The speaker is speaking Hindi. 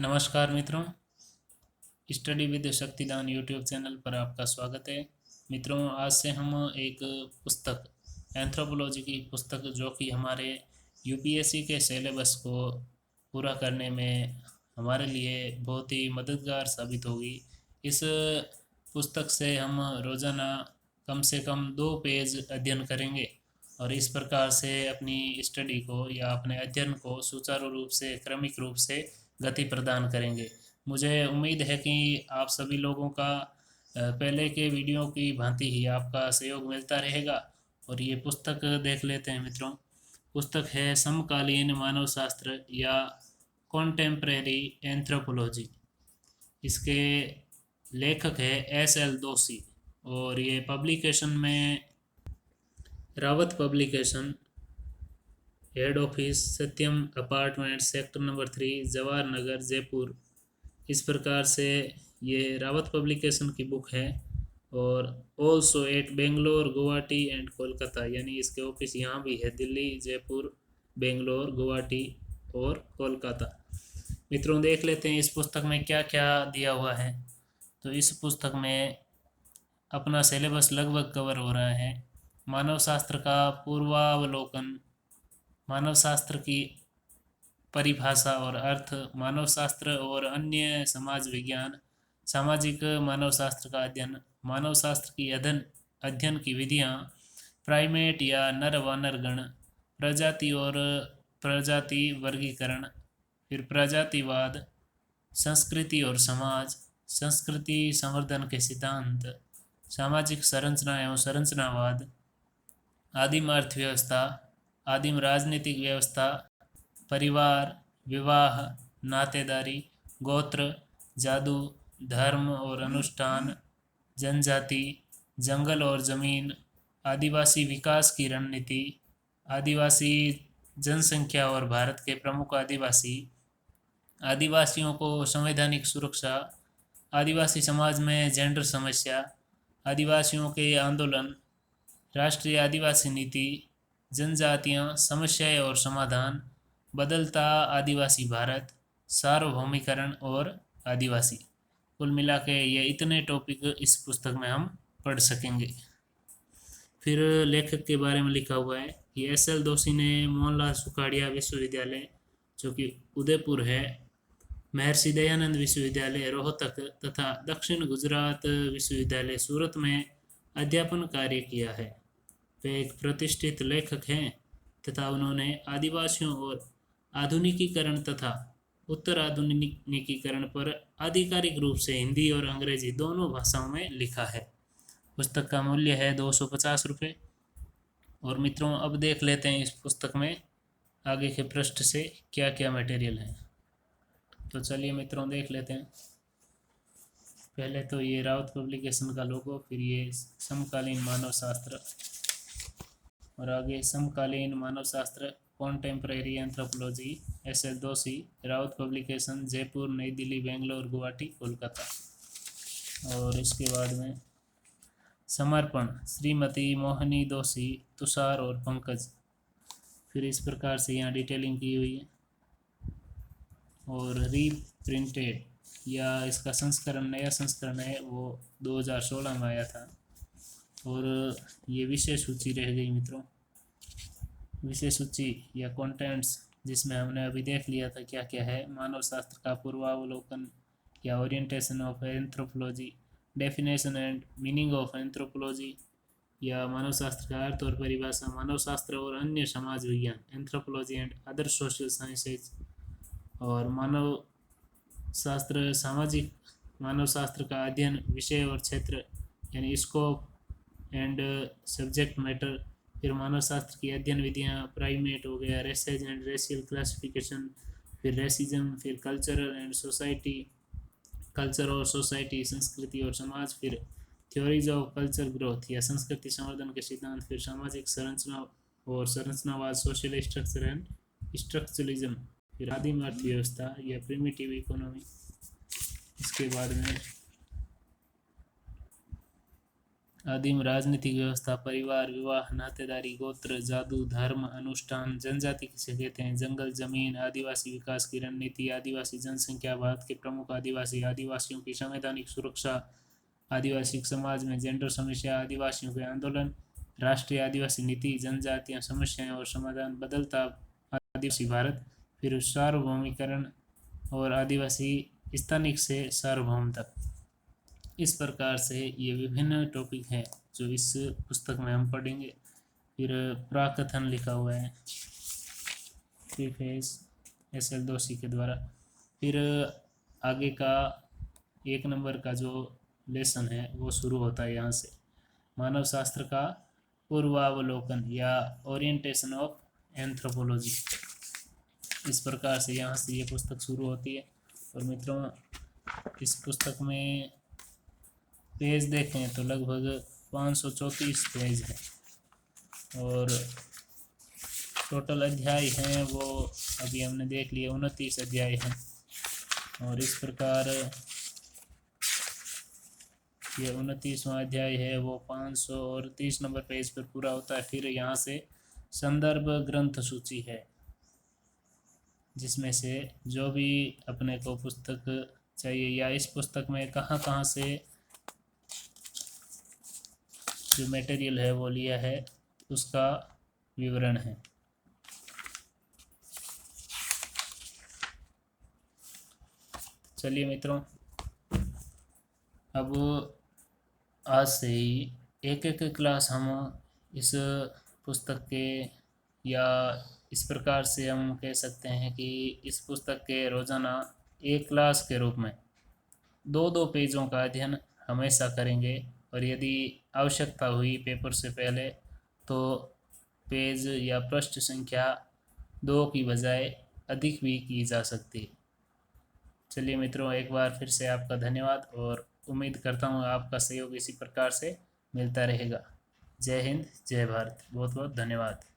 नमस्कार मित्रों, स्टडी विद शक्तिदान यूट्यूब चैनल पर आपका स्वागत है। मित्रों, आज से हम एक पुस्तक एंथ्रोपोलॉजी की पुस्तक जो कि हमारे यूपीएससी के सिलेबस को पूरा करने में हमारे लिए बहुत ही मददगार साबित होगी। इस पुस्तक से हम रोज़ाना कम से कम 2 पेज अध्ययन करेंगे और इस प्रकार से अपनी स्टडी को या अपने अध्ययन को सुचारू रूप से क्रमिक रूप से गति प्रदान करेंगे। मुझे उम्मीद है कि आप सभी लोगों का पहले के वीडियो की भांति ही आपका सहयोग मिलता रहेगा। और ये पुस्तक देख लेते हैं मित्रों। पुस्तक है समकालीन मानव शास्त्र या कॉन्टेम्प्रेरी एंथ्रोपोलॉजी। इसके लेखक है एस एल दोषी और ये पब्लिकेशन में रावत पब्लिकेशन, हेड ऑफिस सत्यम apartment, sector number 3, Jawahar Nagar, Jaipur. इस प्रकार से ये रावत पब्लिकेशन की बुक है। और also eight Bangalore, Guwahati and Kolkata, यानी इसके ऑफिस यहाँ भी है, दिल्ली, जयपुर, बेंगलोर, गुवाहाटी और कोलकाता। मित्रों, देख लेते हैं इस पुस्तक में क्या क्या दिया हुआ है। तो इस पुस्तक में अपना सिलेबस लगभग कवर हो रहा है। मानव शास्त्र का पूर्वावलोकन, मानव शास्त्र की परिभाषा और अर्थ, मानव शास्त्र और अन्य समाज विज्ञान, सामाजिक मानव शास्त्र का अध्ययन, मानव शास्त्र की अध्ययन की विधियाँ, प्राइमेट या नर वानर गण, प्रजाति और प्रजाति वर्गीकरण, फिर प्रजातिवाद, संस्कृति और समाज, संस्कृति संवर्धन के सिद्धांत, सामाजिक संरचना एवं संरचनावाद, आदिम अर्थव्यवस्था, आदिम राजनीतिक व्यवस्था, परिवार, विवाह, नातेदारी, गोत्र, जादू, धर्म और अनुष्ठान, जनजाति, जंगल और ज़मीन, आदिवासी विकास की रणनीति, आदिवासी जनसंख्या और भारत के प्रमुख आदिवासी, आदिवासियों को संवैधानिक सुरक्षा, आदिवासी समाज में जेंडर समस्या, आदिवासियों के आंदोलन, राष्ट्रीय आदिवासी नीति, जनजातियाँ, समस्याएं और समाधान, बदलता आदिवासी भारत, सार्वभौमिकरण और आदिवासी। कुल मिला के ये इतने टॉपिक इस पुस्तक में हम पढ़ सकेंगे। फिर लेखक के बारे में लिखा हुआ है कि एस एल दोषी ने मोहनलाल सुखाड़िया विश्वविद्यालय, जो कि उदयपुर है, महर्षि दयानंद विश्वविद्यालय रोहतक तथा दक्षिण गुजरात विश्वविद्यालय सूरत में अध्यापन कार्य किया है। वे एक प्रतिष्ठित लेखक हैं तथा उन्होंने आदिवासियों और आधुनिकीकरण तथा उत्तर आधुनिकीकरण पर आधिकारिक रूप से हिंदी और अंग्रेजी दोनों भाषाओं में लिखा है। पुस्तक का मूल्य है 250 रुपये। और मित्रों, अब देख लेते हैं इस पुस्तक में आगे के पृष्ठ से क्या क्या मटेरियल है। तो चलिए मित्रों, देख लेते हैं। पहले तो ये रावत पब्लिकेशन का लोगो, फिर ये समकालीन मानव शास्त्र और आगे समकालीन मानव शास्त्र कॉन्टेम्प्रेरी एंथ्रोपोलॉजी, एस एल दोषी, रावत पब्लिकेशन, जयपुर, नई दिल्ली, बेंगलोर, गुवाहाटी, कोलकाता। और इसके बाद में समर्पण, श्रीमती मोहिनी दोषी, तुषार और पंकज। फिर इस प्रकार से यहाँ डिटेलिंग की हुई है। और रीप्रिंटेड या इसका संस्करण, नया संस्करण है, वो 2016 में आया था। और ये विषय सूची रह गई मित्रों। विषय सूची या कंटेंट्स, जिसमें हमने अभी देख लिया था क्या क्या है। मानव शास्त्र का पूर्वावलोकन या orientation of anthropology, definition and meaning of anthropology या मानव शास्त्र का अर्थ और परिभाषा, मानव शास्त्र और अन्य समाज विज्ञान, anthropology and other social sciences. और मानव शास्त्र, सामाजिक मानव शास्त्र का अध्ययन, विषय और क्षेत्र यानी स्कोप एंड सब्जेक्ट मैटर। फिर मानव शास्त्र की अध्ययन विधियाँ, प्राइमेट हो गया, रेसेज एंड रेशियल क्लासिफिकेशन, फिर रेसिज्म, फिर कल्चरल एंड सोसाइटी, कल्चर और सोसाइटी, संस्कृति और समाज, फिर थ्योरीज ऑफ कल्चर ग्रोथ या संस्कृति संवर्धन के सिद्धांत, फिर सामाजिक संरचना और संरचनावाद, सोशल स्ट्रक्चर एंड स्ट्रक्चरलिज्म, फिर आदिम अर्थव्यवस्था या प्रिमिटिव इकोनॉमी। इसके बाद में आदिम राजनीतिक व्यवस्था, परिवार, विवाह, नातेदारी, गोत्र, जादू, धर्म, अनुष्ठान, जनजाति किसे कहते हैं, जंगल, जमीन, आदिवासी विकास की रणनीति, आदिवासी जनसंख्या, भारत के प्रमुख आदिवासी, आदिवासियों की संवैधानिक सुरक्षा, आदिवासी समाज में जेंडर समस्या, आदिवासियों के आंदोलन, राष्ट्रीय आदिवासी नीति, जनजातीय समस्याएं और समाधान, बदलता आदिवासी भारत, फिर सार्वभौमिकरण और आदिवासी स्थानिक से सार्वभौम तक। इस प्रकार से ये विभिन्न टॉपिक हैं जो इस पुस्तक में हम पढ़ेंगे। फिर प्राकथन लिखा हुआ है प्रीफेस SL दोषी के द्वारा। फिर आगे का 1 नंबर का जो लेसन है वो शुरू होता है यहाँ से, मानव शास्त्र का पूर्वावलोकन या ओरिएंटेशन ऑफ एंथ्रोपोलॉजी। इस प्रकार से यहाँ से ये पुस्तक शुरू होती है। और मित्रों, इस पुस्तक में पेज देखें तो लगभग 534 पेज है और टोटल अध्याय हैं वो अभी हमने देख लिए 29 अध्याय हैं। और इस प्रकार ये 29वां अध्याय है वो 530 नंबर पेज पर पूरा होता है। फिर यहाँ से संदर्भ ग्रंथ सूची है जिसमें से जो भी अपने को पुस्तक चाहिए या इस पुस्तक में कहाँ कहाँ से जो मटेरियल है वो लिया है उसका विवरण है। चलिए मित्रों, अब आज से ही एक एक क्लास हम इस पुस्तक के, या इस प्रकार से हम कह सकते हैं कि इस पुस्तक के रोज़ाना एक क्लास के रूप में 2-2 पेजों का अध्ययन हमेशा करेंगे। और यदि आवश्यकता हुई पेपर से पहले तो पेज या पृष्ठ संख्या 2 की बजाय अधिक भी की जा सकती है। चलिए मित्रों, एक बार फिर से आपका धन्यवाद और उम्मीद करता हूँ आपका सहयोग इसी प्रकार से मिलता रहेगा। जय हिंद, जय भारत, बहुत बहुत धन्यवाद।